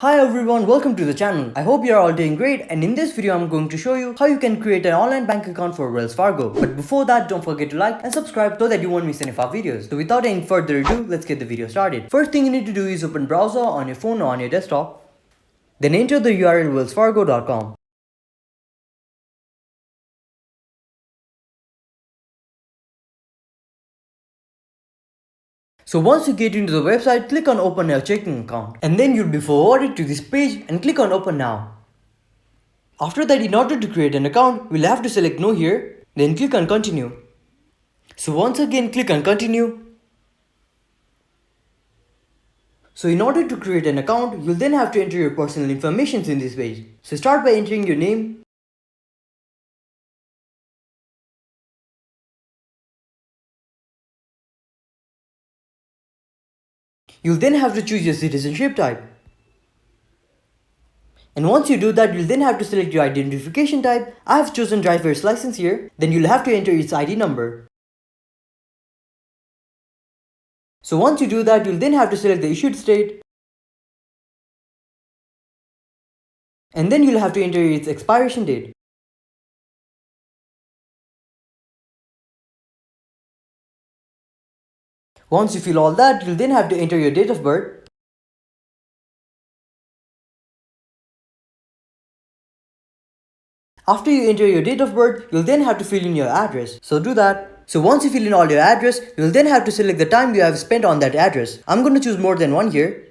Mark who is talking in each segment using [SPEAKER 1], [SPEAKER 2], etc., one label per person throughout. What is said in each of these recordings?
[SPEAKER 1] Hi everyone, welcome to the channel. I hope you are all doing great, and in this video I'm going to show you how you can create an online bank account for Wells Fargo. But before that, don't forget to like and subscribe so that you won't miss any of our videos. So without any further ado, let's get the video started. First thing you need to do is open browser on your phone or on your desktop. Then enter the URL wellsfargo.com. So once you get into the website, click on open a checking account. And then you'll be forwarded to this page and click on open now. After that, in order to create an account, we'll have to select no here, then click on continue. So once again click on continue. So in order to create an account, you'll then have to enter your personal information in this page. So start by entering your name, you'll then have to choose your citizenship type. And once you do that, you'll then have to select your identification type. I have chosen driver's license here. Then you'll have to enter its ID number. So once you do that, you'll then have to select the issued state. And then you'll have to enter its expiration date. Once you fill all that, you'll then have to enter your date of birth. After you enter your date of birth, you'll then have to fill in your address. So do that. So once you fill in all your address, you'll then have to select the time you have spent on that address. I'm going to choose more than 1 year.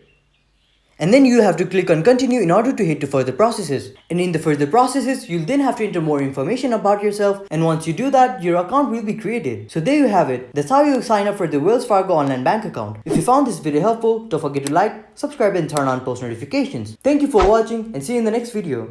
[SPEAKER 1] And then you have to click on continue in order to hit to further processes. And in the further processes, you'll then have to enter more information about yourself. And once you do that, your account will be created. So there you have it. That's how you sign up for the Wells Fargo online bank account. If you found this video helpful, don't forget to like, subscribe and turn on post notifications. Thank you for watching and see you in the next video.